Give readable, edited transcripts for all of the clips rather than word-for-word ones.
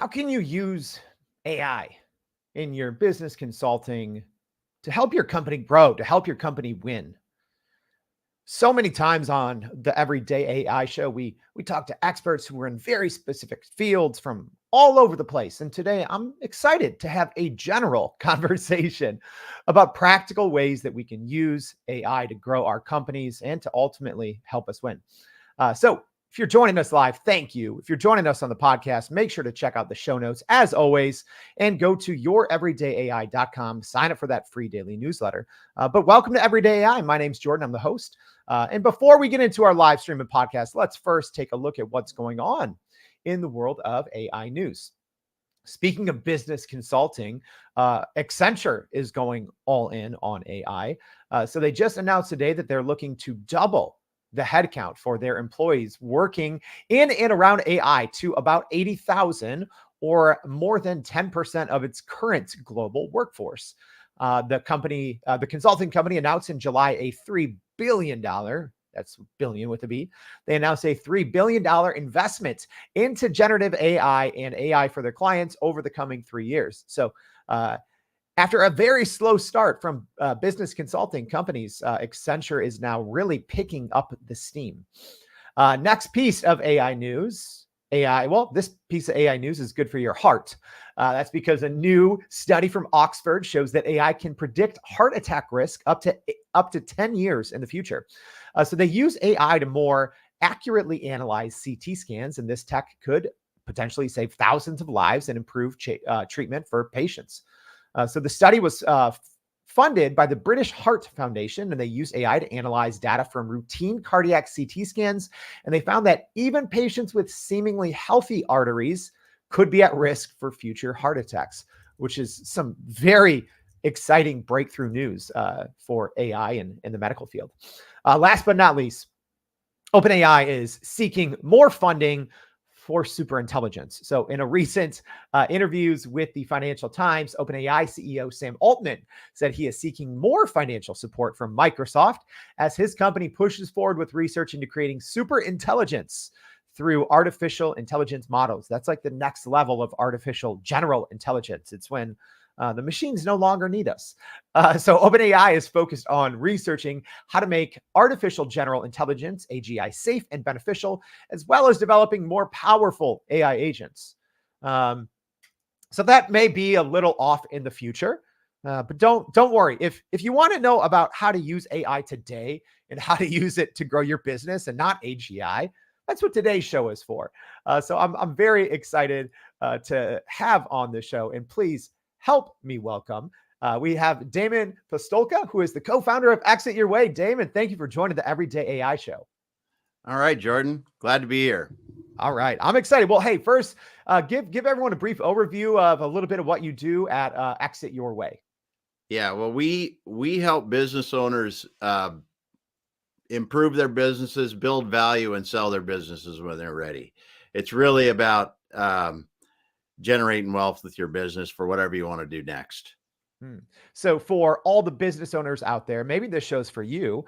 How can you use AI in your business consulting to help your company grow, to help your company win? So many times on the Everyday AI show, we talk to experts who are in very specific fields from all over the place. And today I'm excited to have a general conversation about practical ways that we can use AI to grow our companies and to ultimately help us win. So if you're joining us live, thank you. If you're joining us on the podcast, make sure to check out the show notes as always and go to youreverydayai.com, sign up for that free daily newsletter. But welcome to Everyday AI. My name's Jordan. I'm the host. And before we get into our live stream and podcast, let's first take a look at what's going on in the world of AI news. Speaking of business consulting, Accenture is going all in on AI. So they just announced today that they're looking to double the headcount for their employees working in and around AI to about 80,000, or more than 10% of its current global workforce. The consulting company announced in July a $3 billion, that's billion with a B. They announced a $3 billion investment into generative AI and AI for their clients over the coming 3 years. So, after a very slow start from business consulting companies, Accenture is now really picking up the steam. Next piece of AI news. This piece of AI news is good for your heart. That's because a new study from Oxford shows that AI can predict heart attack risk up to 10 years in the future. So they use AI to more accurately analyze CT scans, and this tech could potentially save thousands of lives and improve treatment for patients. So the study was funded by the British Heart Foundation, and they use AI to analyze data from routine cardiac CT scans. And they found that even patients with seemingly healthy arteries could be at risk for future heart attacks, which is some very exciting breakthrough news for AI in the medical field. Last but not least, OpenAI is seeking more funding for superintelligence. So in a recent interviews with the Financial Times, OpenAI CEO Sam Altman said he is seeking more financial support from Microsoft as his company pushes forward with research into creating superintelligence through artificial intelligence models. That's like the next level of artificial general intelligence. It's when the machines no longer need us. So OpenAI is focused on researching how to make artificial general intelligence, AGI, safe and beneficial, as well as developing more powerful AI agents. So that may be a little off in the future, but don't worry. If you want to know about how to use AI today and how to use it to grow your business and not AGI, that's what today's show is for. So I'm very excited to have on the show, and please help me welcome. We have Damon Pistulka, who is the co-founder of Exit Your Way. Damon, thank you for joining the Everyday AI show. All right, Jordan, glad to be here. All right, I'm excited. Well, hey, first, give everyone a brief overview of a little bit of what you do at Exit Your Way. Yeah, well, we help business owners improve their businesses, build value, and sell their businesses when they're ready. It's really about generating wealth with your business for whatever you want to do next. So for all the business owners out there, maybe this show's for you.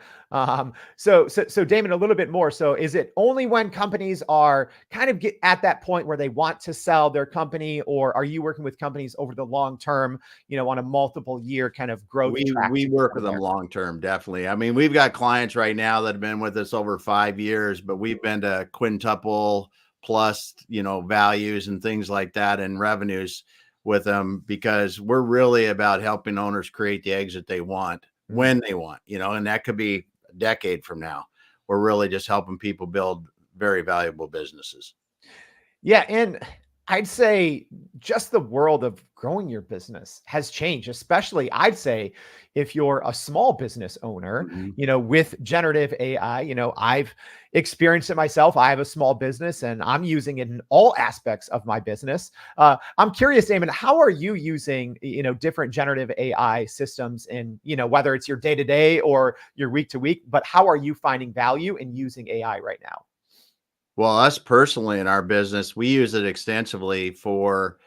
So Damon, a little bit more. So is it only when companies are kind of get at that point where they want to sell their company, or are you working with companies over the long term, on a multiple year kind of growth track? We work with them long term, definitely. I mean, we've got clients right now that have been with us over 5 years, but we've been to quintuple plus, values and things like that and revenues with them, because we're really about helping owners create the exit they want when they want, and that could be a decade from now. We're really just helping people build very valuable businesses. Yeah. And I'd say just the world of growing your business has changed, especially I'd say if you're a small business owner, with generative AI. I've experienced it myself. I have a small business and I'm using it in all aspects of my business. I'm curious, Damon, how are you using, different generative AI systems in, whether it's your day-to-day or your week-to-week, but how are you finding value in using AI right now? Well, us personally in our business, we use it extensively for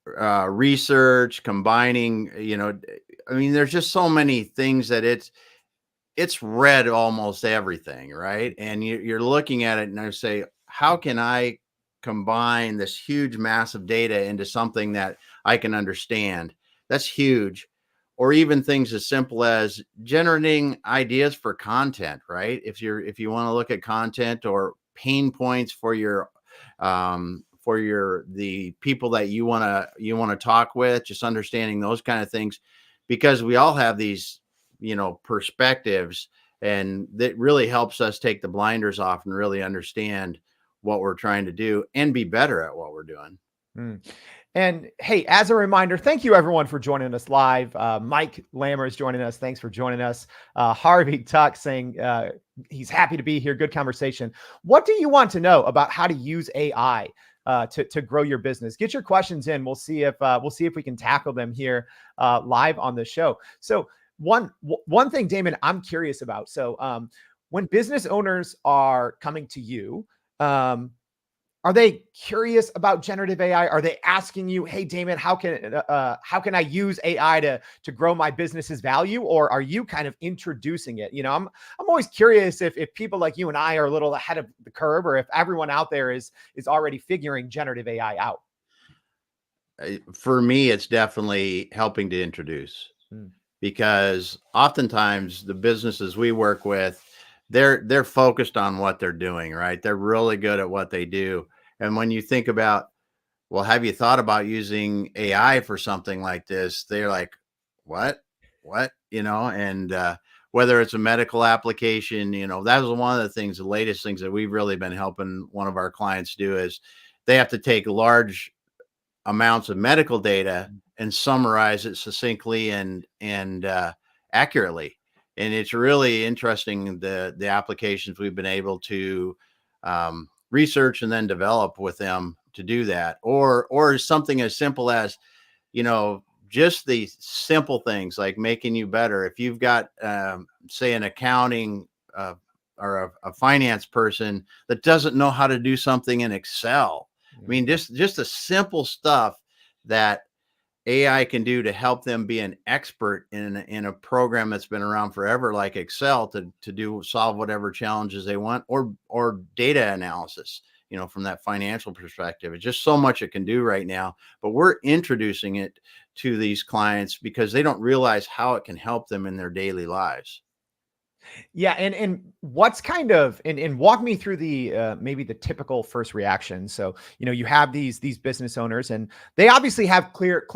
research, combining, there's just so many things that it's read almost everything, right? And you're looking at it and I say, how can I combine this huge mass of data into something that I can understand. That's huge. Or even things as simple as generating ideas for content, right? If you want to look at content or pain points for the people that you want to talk with, just understanding those kind of things, because we all have these, perspectives, and that really helps us take the blinders off and really understand what we're trying to do and be better at what we're doing. Mm. And hey, as a reminder, thank you everyone for joining us live. Mike Lammer is joining us. Thanks for joining us. Harvey Tuck saying he's happy to be here. Good conversation. What do you want to know about how to use AI to grow your business? Get your questions in. We'll see if we can tackle them here live on the show. So one thing, Damon, I'm curious about. So when business owners are coming to you, are they curious about generative AI? Are they asking you, "Hey, Damon, how can I use AI to grow my business's value?" Or are you kind of introducing it? I'm always curious if people like you and I are a little ahead of the curve, or if everyone out there is already figuring generative AI out. For me, it's definitely helping to introduce, Hmm. because oftentimes the businesses we work with, they're focused on what they're doing, right? They're really good at what they do. And when you think about, well, have you thought about using AI for something like this? They're like, what? And whether it's a medical application, that was one of the things, the latest things that we've really been helping one of our clients do is they have to take large amounts of medical data and summarize it succinctly and accurately. And it's really interesting the applications we've been able to research and then develop with them to do that, or something as simple as, just the simple things like making you better. If you've got, say, an accounting or a finance person that doesn't know how to do something in Excel, I mean, just the simple stuff that AI can do to help them be an expert in a program that's been around forever, like Excel, to solve whatever challenges they want, or data analysis, from that financial perspective. It's just so much it can do right now, but we're introducing it to these clients because they don't realize how it can help them in their daily lives. Yeah, and what's kind of and walk me through the maybe the typical first reaction. So you have these business owners, and they obviously have clear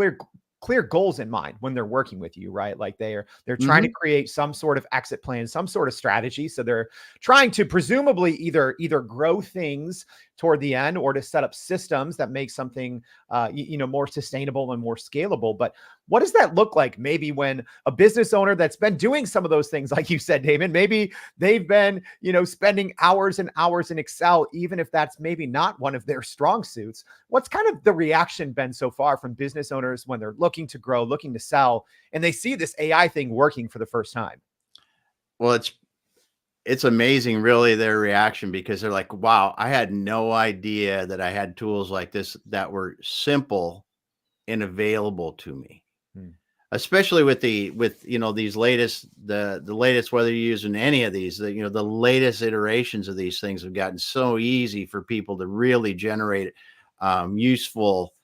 goals in mind when they're working with you, right? Like they're trying to Mm-hmm. create some sort of exit plan, some sort of strategy. So they're trying to presumably either grow things toward the end, or to set up systems that make something more sustainable and more scalable. But what does that look like maybe when a business owner that's been doing some of those things, like you said, Damon, maybe they've been spending hours and hours in Excel, even if that's maybe not one of their strong suits? What's kind of the reaction been so far from business owners when they're looking to grow, looking to sell, and they see this AI thing working for the first time? Well, it's amazing, really, their reaction, because they're like, wow, I had no idea that I had tools like this that were simple and available to me. Hmm. Especially with these the latest, whether you're using any of these, the latest iterations of these things have gotten so easy for people to really generate useful,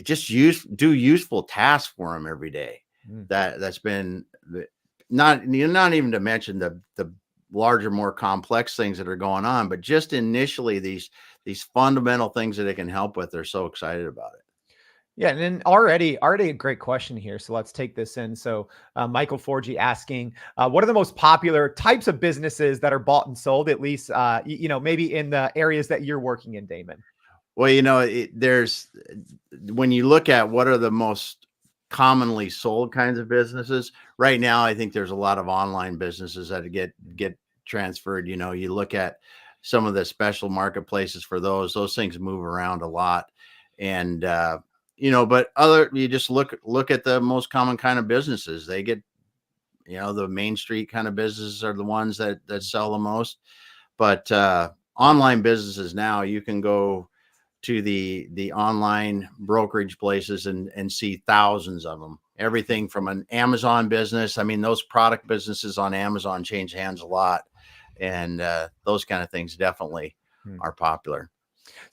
do useful tasks for them every day. Hmm. That's been not even to mention the larger, more complex things that are going on, but just initially these fundamental things that it can help with. They're so excited about it. Yeah, and then already a great question here. So let's take this in. So Michael Forgy asking, what are the most popular types of businesses that are bought and sold, at least maybe in the areas that you're working in, Damon? Well, there's, when you look at what are the most commonly sold kinds of businesses right now, I think there's a lot of online businesses that get transferred. You look at some of the special marketplaces for those things move around a lot. And but you just look at the most common kind of businesses. They get, the Main Street kind of businesses are the ones that sell the most. But online businesses now, you can go to the online brokerage places and see thousands of them. Everything from an Amazon business. I mean, those product businesses on Amazon change hands a lot, and those kind of things definitely Hmm. are popular.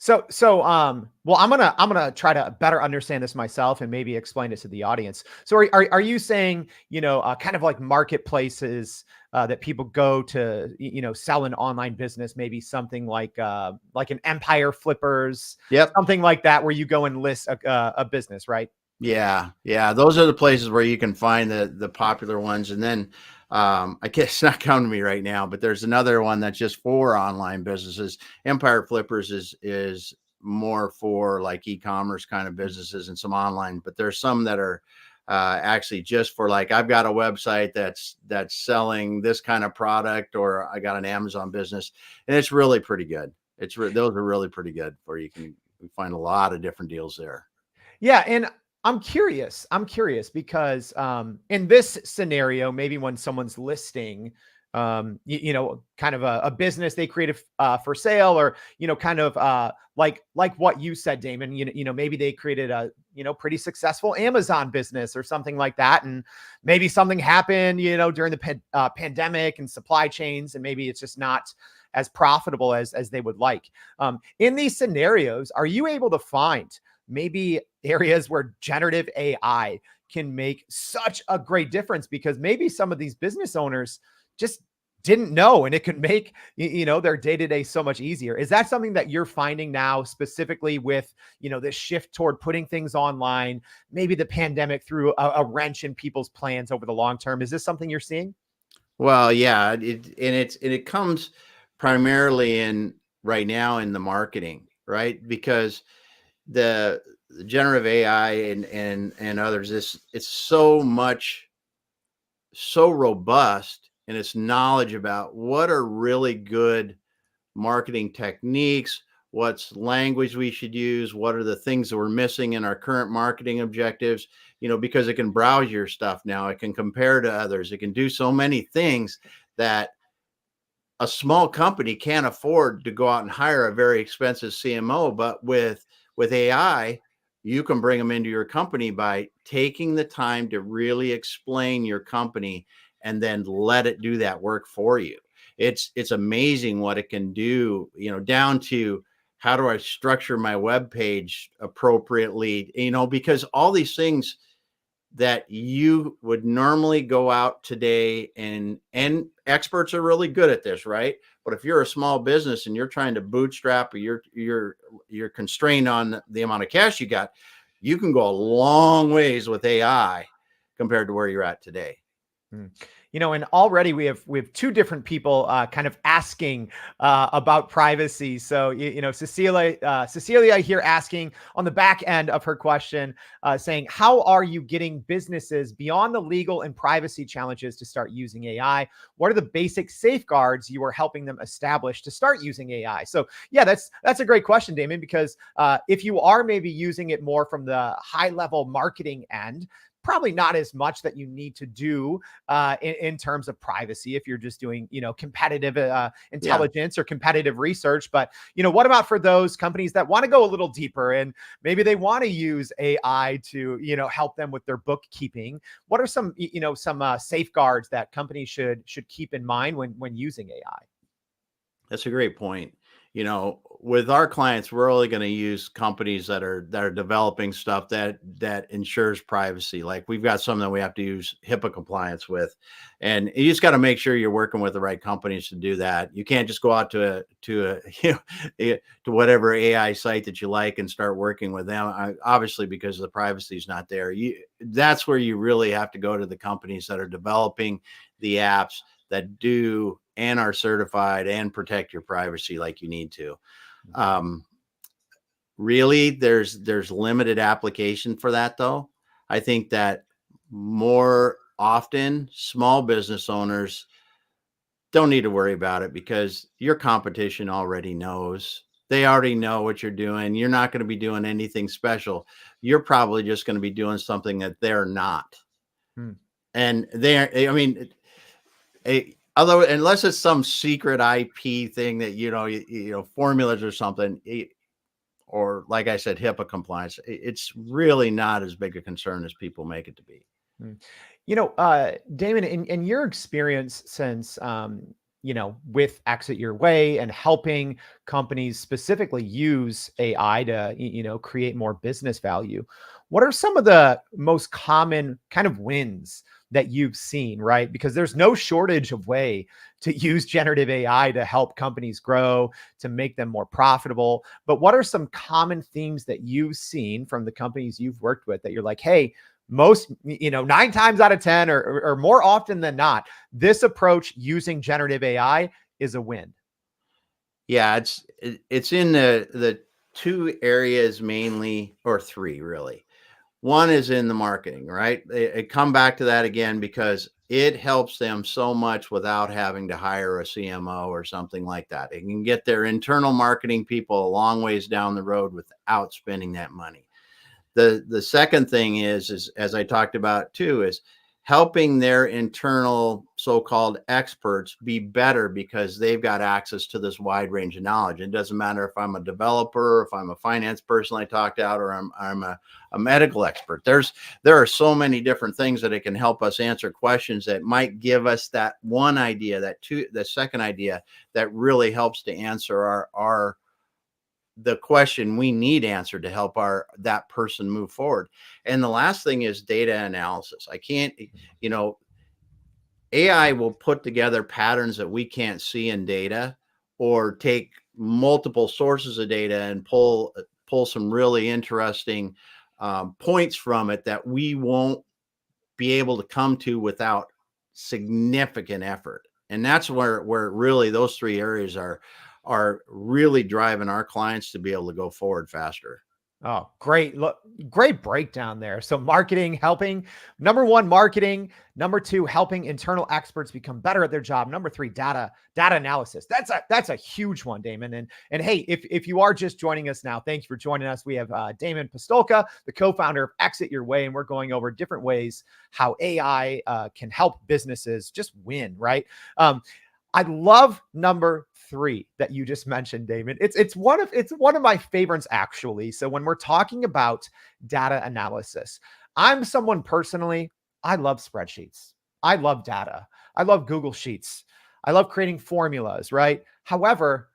Well, I'm gonna try to better understand this myself and maybe explain it to the audience. So, are you saying, kind of like marketplaces that people go to, sell an online business, maybe something like an Empire Flippers, Yep. something like that, where you go and list a business, right? Yeah, yeah. Those are the places where you can find the popular ones. And then I guess it's not coming to me right now, but there's another one that's just for online businesses. Empire Flippers is more for like e-commerce kind of businesses and some online, but there's some that are actually just for like, I've got a website that's selling this kind of product, or I got an Amazon business, and it's really pretty good. Those are really pretty good, where you can find a lot of different deals there. Yeah, and I'm curious. I'm curious because in this scenario, maybe when someone's listing, kind of a business they created for sale, or kind of like what you said, Damon. Maybe they created a pretty successful Amazon business or something like that, and maybe something happened, during the pandemic and supply chains, and maybe it's just not as profitable as they would like. In these scenarios, are you able to find maybe areas where generative AI can make such a great difference, because maybe some of these business owners just didn't know, and it could make their day-to-day so much easier? Is that something that you're finding now, specifically with this shift toward putting things online? Maybe the pandemic threw a wrench in people's plans over the long term. Is this something you're seeing? Well, yeah, it comes primarily in right now in the marketing, right? Because the generative AI and others, it's so robust in its knowledge about what are really good marketing techniques, what's language we should use, what are the things that we're missing in our current marketing objectives, because it can browse your stuff now, it can compare to others, it can do so many things that a small company can't afford to go out and hire a very expensive CMO. But with AI, you can bring them into your company by taking the time to really explain your company and then let it do that work for you. It's amazing what it can do, down to how do I structure my web page appropriately, because all these things that you would normally go out today, and experts are really good at this, right? But if you're a small business and you're trying to bootstrap, or you're constrained on the amount of cash you got, you can go a long ways with AI compared to where you're at today. Mm. And already we have two different people kind of asking about privacy. So Cecilia here asking on the back end of her question, saying, how are you getting businesses beyond the legal and privacy challenges to start using AI? What are the basic safeguards you are helping them establish to start using AI? So yeah, that's a great question, Damon, because if you are maybe using it more from the high level marketing end, probably not as much that you need to do in terms of privacy if you're just doing, competitive Yeah. intelligence or competitive research. But, what about for those companies that want to go a little deeper, and maybe they want to use AI to, help them with their bookkeeping? What are some, some safeguards that companies should keep in mind when using AI? That's a great point. With our clients, we're only going to use companies that are developing stuff that ensures privacy. Like we've got some that we have to use HIPAA compliance with, and you just got to make sure you're working with the right companies to do that. You can't just go out to to whatever AI site that you like and start working with them. Obviously, because the privacy is not there. That's where you really have to go to the companies that are developing the apps that do and are certified and protect your privacy like you need to. Um, Really, there's limited application for that, though. I think that more often small business owners don't need to worry about it, because your competition already knows. They already know what you're doing. You're not going to be doing anything special. You're probably just going to be doing something that they're not. Hmm. And I mean, although unless it's some secret IP thing that formulas or something, or like I said, HIPAA compliance, it's really not as big a concern as people make it to be. Mm. Damon, in your experience since, with Exit Your Way and helping companies specifically use AI to, create more business value. What are some of the most common kind of wins that you've seen, right? Because there's no shortage of way to use generative AI to help companies grow, to make them more profitable. But what are some common themes that you've seen from the companies you've worked with that you're like, hey, most, 9 times out of 10 or more often than not, this approach using generative AI is a win? Yeah, it's in the two areas mainly, or three really. One is in the marketing, right? It come back to that again because it helps them so much without having to hire a CMO or something like that. It can get their internal marketing people a long ways down the road without spending that money. The second thing is as I talked about too, is helping their internal so-called experts be better because they've got access to this wide range of knowledge. It doesn't matter if I'm a developer, if I'm a finance person I talked out, or I'm a medical expert. There are so many different things that it can help us answer questions that might give us that one idea, the second idea that really helps to answer the question we need answered to help that person move forward. And the last thing is data analysis. I can't, AI will put together patterns that we can't see in data, or take multiple sources of data and pull some really interesting points from it that we won't be able to come to without significant effort. And that's where really those three areas are really driving our clients to be able to go forward faster. Oh, great. Look, great breakdown there. So marketing, helping, number one, marketing. Number two, helping internal experts become better at their job. Number three, data analysis. That's a huge one, Damon. And hey, if you are just joining us now, thank you for joining us. We have Damon Pistulka, the co-founder of Exit Your Way, and we're going over different ways how AI can help businesses just win, right? I love number three that you just mentioned, Damon. It's one of my favorites, actually. So when we're talking about data analysis, I'm someone personally, I love spreadsheets. I love data. I love Google Sheets. I love creating formulas, right? However,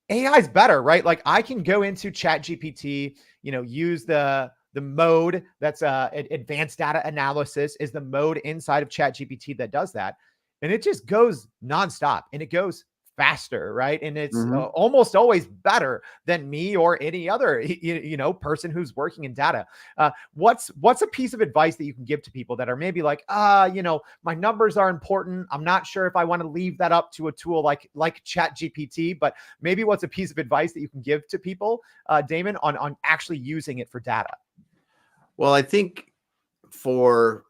AI is better, right? Like I can go into Chat GPT, use the mode that's advanced data analysis is the mode inside of Chat GPT that does that. And it just goes nonstop and it goes faster, right? And it's Mhm. almost always better than me or any other, person who's working in data. What's a piece of advice that you can give to people that are maybe like, my numbers are important. I'm not sure if I want to leave that up to a tool like Chat GPT, but maybe what's a piece of advice that you can give to people, Damon, on actually using it for data? Well, I think for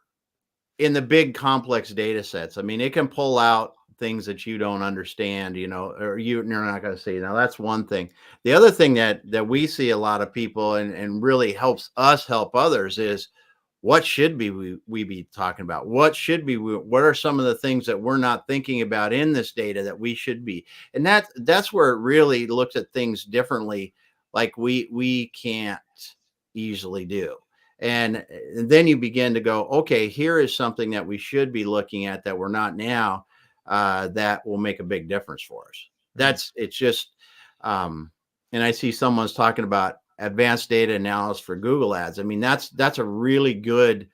in the big complex data sets, I mean, it can pull out things that you don't understand, or you're not going to see. Now, that's one thing. The other thing that we see a lot of people and really helps us help others is what should we be talking about? What are some of the things that we're not thinking about in this data that we should be? And that's where it really looks at things differently, like we can't easily do. And then you begin to go, okay, here is something that we should be looking at that we're not now, that will make a big difference for us. Mm. It's just, and I see someone's talking about advanced data analysis for Google ads. I mean, that's a really good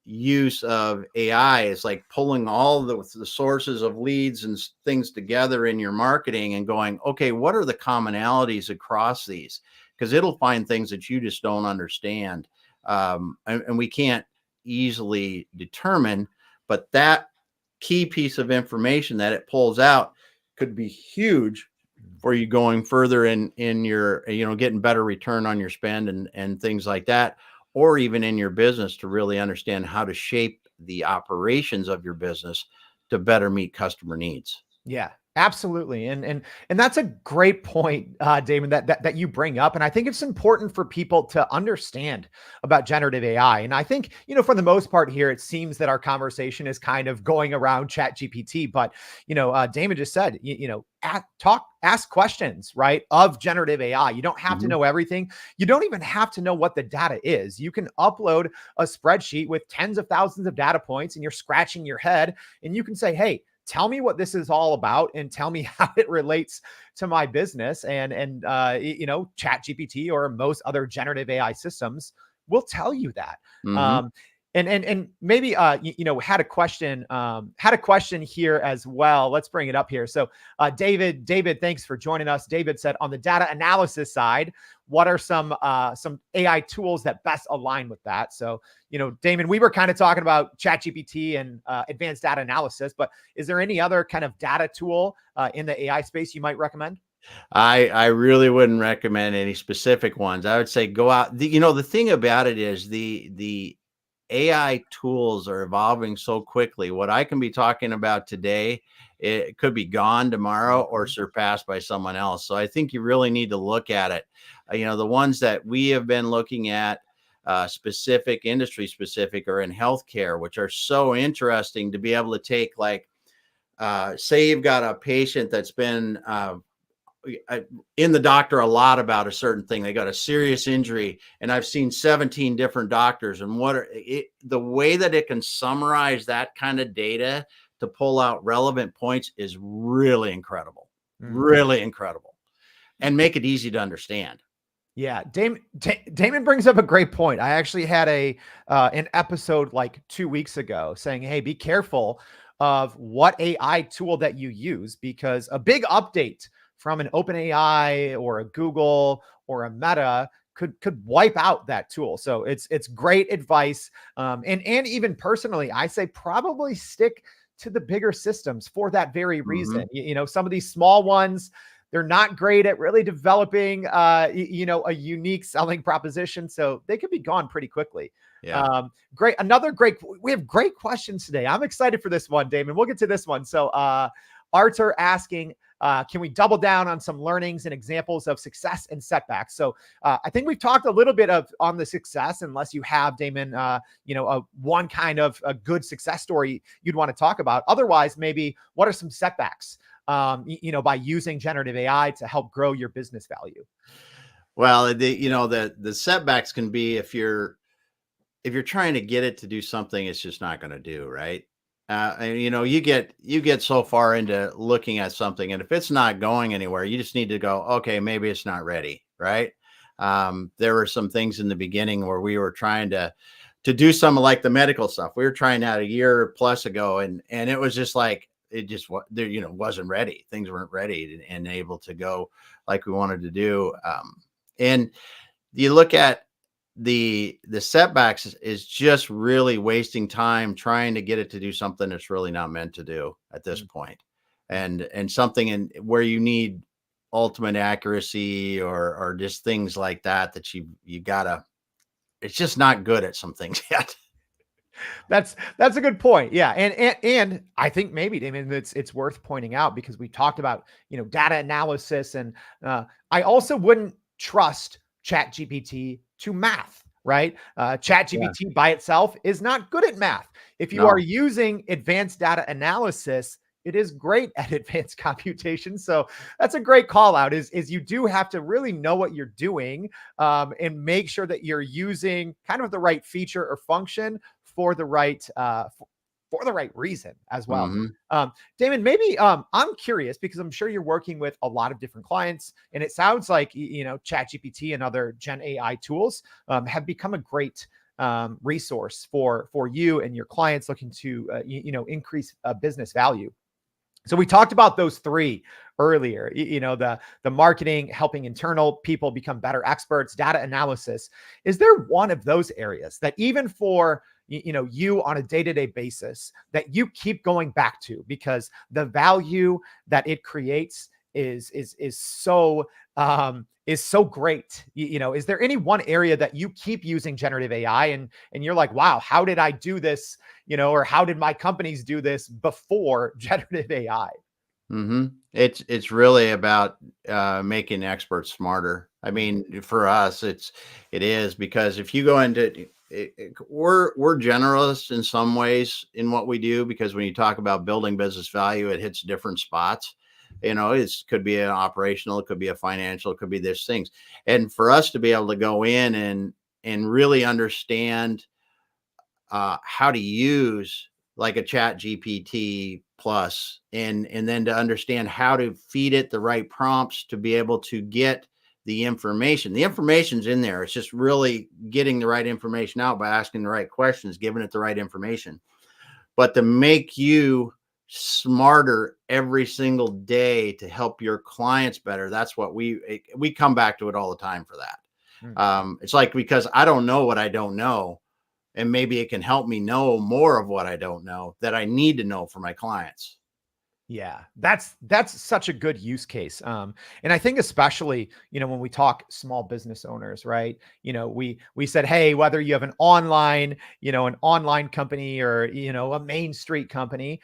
use of AI. Is like pulling all the sources of leads and things together in your marketing and going, okay, what are the commonalities across these? Because it'll find things that you just don't understand. And we can't easily determine, but that key piece of information that it pulls out could be huge for you going further in your, getting better return on your spend and things like that, or even in your business to really understand how to shape the operations of your business to better meet customer needs. Yeah, absolutely. And that's a great point, Damon, that you bring up. And I think it's important for people to understand about generative AI. And I think, for the most part here, it seems that our conversation is kind of going around Chat GPT. But, Damon just said, ask questions, right, of generative AI. You don't have to Mhm. know everything. You don't even have to know what the data is. You can upload a spreadsheet with tens of thousands of data points and you're scratching your head and you can say, hey, tell me what this is all about and tell me how it relates to my business. Chat GPT or most other generative AI systems will tell you that. Mm-hmm. And maybe had a question here as well. Let's bring it up here. So David, thanks for joining us. David said, on the data analysis side, what are some AI tools that best align with that? So, Damon, we were kind of talking about ChatGPT and advanced data analysis, but is there any other kind of data tool in the AI space you might recommend? I really wouldn't recommend any specific ones. I would say go out. The thing about it is the AI tools are evolving so quickly. What I can be talking about today, it could be gone tomorrow or surpassed by someone else. So I think you really need to look at it. The ones that we have been looking at, specific industry specific, are in healthcare, which are so interesting to be able to take, like, say you've got a patient that's been in the doctor a lot about a certain thing. They got a serious injury, and I've seen 17 different doctors, and the way that it can summarize that kind of data to pull out relevant points is really incredible, really incredible, and make it easy to understand. Yeah, Damon brings up a great point. I actually had an episode like 2 weeks ago saying, hey, be careful of what AI tool that you use, because a big update from an OpenAI or a Google or a Meta could wipe out that tool. So it's great advice. And even personally, I say probably stick to the bigger systems for that very reason. Some of these small ones, they're not great at really developing, a unique selling proposition. So they could be gone pretty quickly. Yeah. Great. We have great questions today. I'm excited for this one, Damon. We'll get to this one. So Arthur asking, can we double down on some learnings and examples of success and setbacks? So I think we've talked a little bit on the success, unless you have, Damon, one kind of a good success story you'd want to talk about. Otherwise, maybe what are some setbacks, by using generative AI to help grow your business value? Well, the setbacks can be if you're trying to get it to do something it's just not going to do, right? And you get so far into looking at something, and if it's not going anywhere, you just need to go, okay, maybe it's not ready, right? There were some things in the beginning where we were trying to do some, like the medical stuff. We were trying that a year plus ago, and it was just like, it just wasn't ready. Things weren't ready and able to go like we wanted to do. And you look at the setbacks is just really wasting time trying to get it to do something it's really not meant to do at this point. And something in where you need ultimate accuracy or just things like that you gotta, it's just not good at some things yet. That's a good point. Yeah. And I think maybe, Damon, it's worth pointing out, because we talked about, data analysis, and I also wouldn't trust Chat GPT to math, right? Chat GPT by itself is not good at math. If you are using advanced data analysis, it is great at advanced computation. So that's a great call out, is you do have to really know what you're doing, and make sure that you're using kind of the right feature or function for the right reason as well. Damon, maybe I'm curious, because I'm sure you're working with a lot of different clients, and it sounds like ChatGPT and other Gen AI tools have become a great resource for you and your clients looking to increase business value. So we talked about those three earlier, the marketing, helping internal people become better experts, data analysis. Is there one of those areas that even for you on a day-to-day basis that you keep going back to, because the value that it creates is so great? Is there any one area that you keep using generative AI and you're like, wow, how did I do this? Or how did my companies do this before generative AI? It's really about making experts smarter. I mean, for us, it is, because if you go into we're generalists in some ways in what we do, because when you talk about building business value, it hits different spots. It could be an operational, it could be a financial, it could be these things. And for us to be able to go in and really understand how to use like a chat GPT plus, and then to understand how to feed it the right prompts to be able to get the information. The information's in there. It's just really getting the right information out by asking the right questions, giving it the right information. But to make you smarter every single day to help your clients better, that's what we come back to it all the time for that. It's like, because I don't know what I don't know, and maybe it can help me know more of what I don't know that I need to know for my clients. Yeah, that's such a good use case. And I think especially, when we talk small business owners, right? We said, hey, whether you have an online company or, a main street company,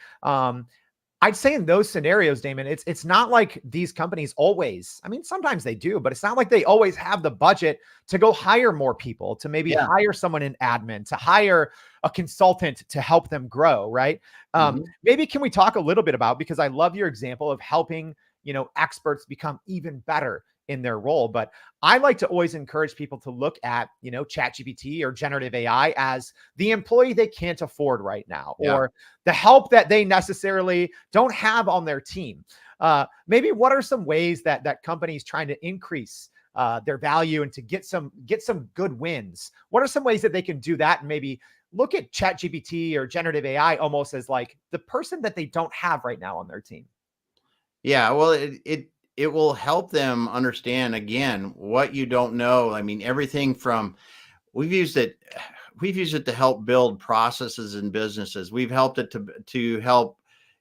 I'd say in those scenarios, Damon, it's not like these companies always, I mean, sometimes they do, but it's not like they always have the budget to go hire more people, to maybe hire someone in admin, to hire a consultant to help them grow, right? Maybe can we talk a little bit about, because I love your example of helping, experts become even better in their role. But I like to always encourage people to look at, ChatGPT or generative AI as the employee they can't afford right now, or the help that they necessarily don't have on their team. Maybe what are some ways that companies trying to increase their value and to get some good wins? What are some ways that they can do that, and maybe look at ChatGPT or generative AI almost as like the person that they don't have right now on their team? Yeah, well, it will help them understand, again, what you don't know. I mean, everything from, we've used it we've used it to help build processes in businesses. We've helped it to help,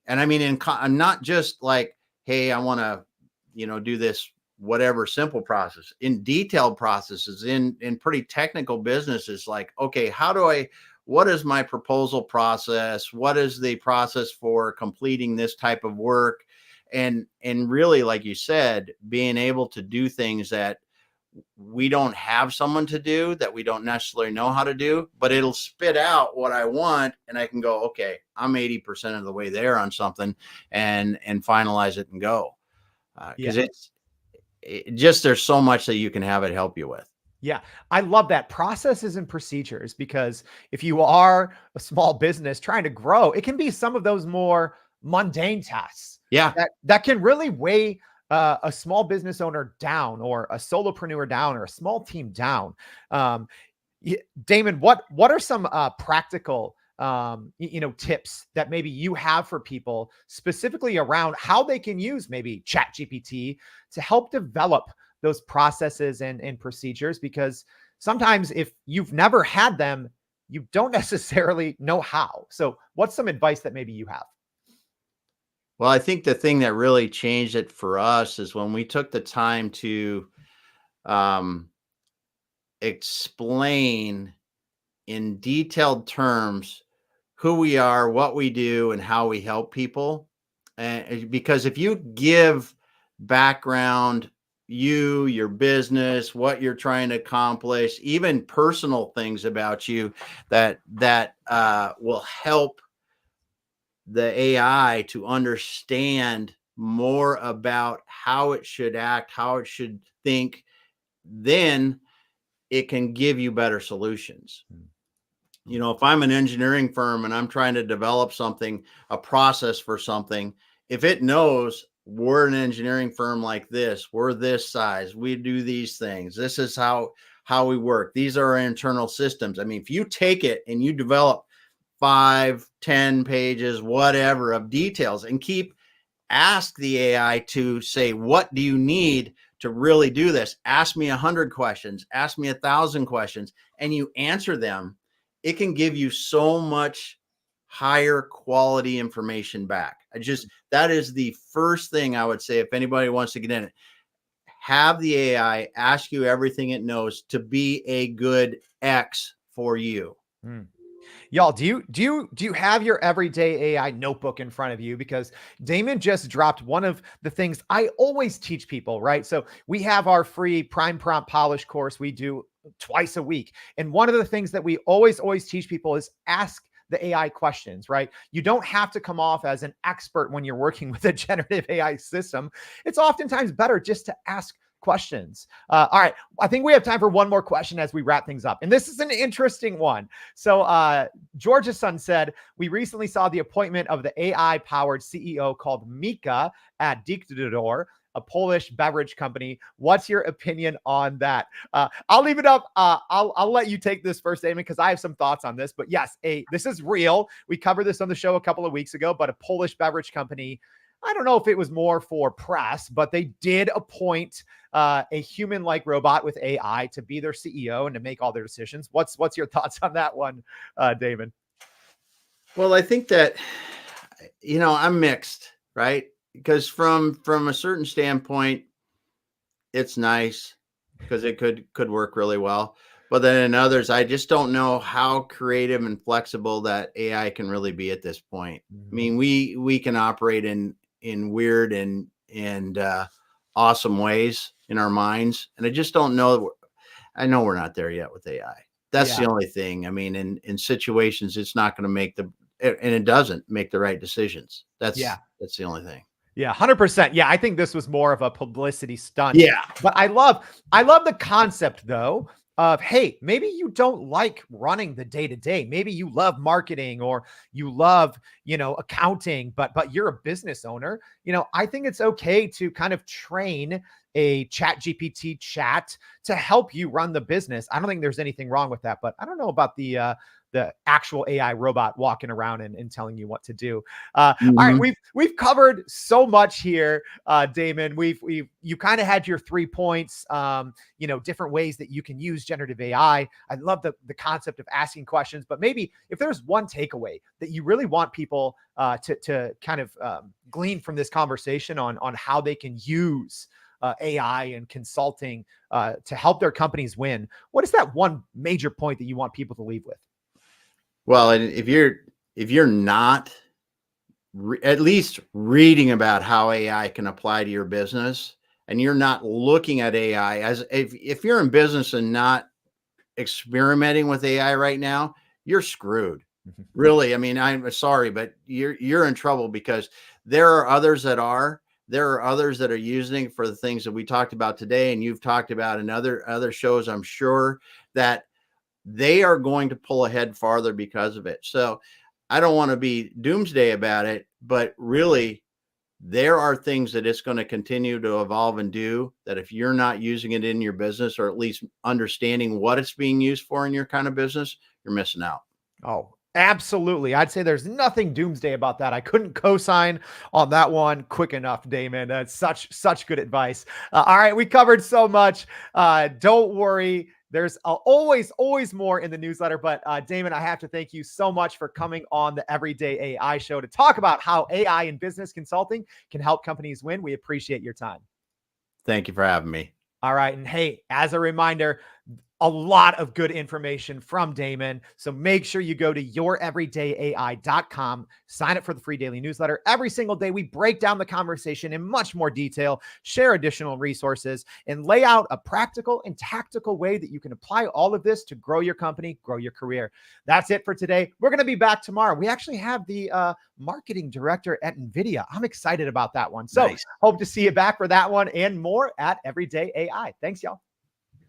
and I mean, I'm not just like, hey, I want to, do this whatever simple process, in detailed processes, in pretty technical businesses, like, okay, what is my proposal process? What is the process for completing this type of work? And really, like you said, being able to do things that we don't have someone to do, that we don't necessarily know how to do, but it'll spit out what I want, and I can go, okay, I'm 80% of the way there on something, and finalize it and go. Because there's so much that you can have it help you with. Yeah, I love that, processes and procedures, because if you are a small business trying to grow, it can be some of those more mundane tasks Yeah. that can really weigh a small business owner down, or a solopreneur down, or a small team down. Um, Damon, what are some practical tips that maybe you have for people specifically around how they can use maybe Chat GPT to help develop those processes and procedures? Because sometimes if you've never had them, you don't necessarily know how. So what's some advice that maybe you have? Well, I think the thing that really changed it for us is when we took the time to um, explain in detailed terms who we are, what we do, and how we help people. And because if you give background, your business, what you're trying to accomplish, even personal things about you that will help the AI to understand more about how it should act, how it should think, then it can give you better solutions. If I'm an engineering firm and I'm trying to develop something, a process for something, if it knows we're an engineering firm like this, we're this size, we do these things, this is how we work, these are our internal systems. I mean, if you take it and you develop 5-10 pages, whatever, of details, and ask the AI to say, what do you need to really do this? Ask me 100 questions, ask me 1,000 questions, and you answer them. It can give you so much higher quality information back. That is the first thing I would say. If anybody wants to get in it, have the AI ask you everything it knows to be a good X for you. Y'all, do you have your everyday AI notebook in front of you? Because Damon just dropped one of the things I always teach people, right? So we have our free Prime Prompt Polish course we do twice a week. And one of the things that we always teach people is ask the AI questions, right? You don't have to come off as an expert when you're working with a generative AI system. It's oftentimes better just to ask questions. All right. I think we have time for one more question as we wrap things up. And this is an interesting one. So George's son said, we recently saw the appointment of the AI-powered CEO called Mika at Dictador, a Polish beverage company. What's your opinion on that? I'll leave it up. I'll let you take this first, Damon, because I have some thoughts on this. But yes, this is real. We covered this on the show a couple of weeks ago, but a Polish beverage company, I don't know if it was more for press, but they did appoint a human-like robot with AI to be their CEO and to make all their decisions. What's your thoughts on that one, Damon? Well, I think that, I'm mixed, right? Because from a certain standpoint, it's nice because it could work really well. But then in others, I just don't know how creative and flexible that AI can really be at this point. I mean, we can operate in weird and awesome ways in our minds, and I just don't know. I know we're not there yet with AI. That's the only thing. I mean, in situations, it's not going to make and it doesn't make the right decisions. That's the only thing. Yeah, 100%. Yeah, I think this was more of a publicity stunt. Yeah. But I love the concept though of, hey, maybe you don't like running the day-to-day. Maybe you love marketing or you love, accounting, but you're a business owner. I think it's okay to kind of train a ChatGPT chat to help you run the business. I don't think there's anything wrong with that, but I don't know about the actual AI robot walking around and telling you what to do. All right, we've covered so much here, Damon. You kind of had your 3 points, different ways that you can use generative AI. I love the concept of asking questions, but maybe if there's one takeaway that you really want people to kind of glean from this conversation on how they can use AI and consulting to help their companies win, what is that one major point that you want people to leave with? Well, and if you're not at least reading about how AI can apply to your business, and you're not looking at AI as if you're in business and not experimenting with AI right now, you're screwed. Really. I mean, I'm sorry, but you're in trouble because there are others that are. There are others that are using for the things that we talked about today, and you've talked about in other shows, I'm sure, that they are going to pull ahead farther because of it. So I don't want to be doomsday about it, but really there are things that it's going to continue to evolve and do that if you're not using it in your business, or at least understanding what it's being used for in your kind of business, you're missing out. Oh, absolutely. I'd say there's nothing doomsday about that. I couldn't co-sign on that one quick enough, Damon. That's such good advice. All right, we covered so much. Don't worry. There's always more in the newsletter, but Damon, I have to thank you so much for coming on the Everyday AI Show to talk about how AI in business consulting can help companies win. We appreciate your time. Thank you for having me. All right. And hey, as a reminder, a lot of good information from Damon. So make sure you go to youreverydayai.com, sign up for the free daily newsletter. Every single day, we break down the conversation in much more detail, share additional resources, and lay out a practical and tactical way that you can apply all of this to grow your company, grow your career. That's it for today. We're going to be back tomorrow. We actually have the marketing director at NVIDIA. I'm excited about that one. So Hope to see you back for that one and more at Everyday AI. Thanks, y'all.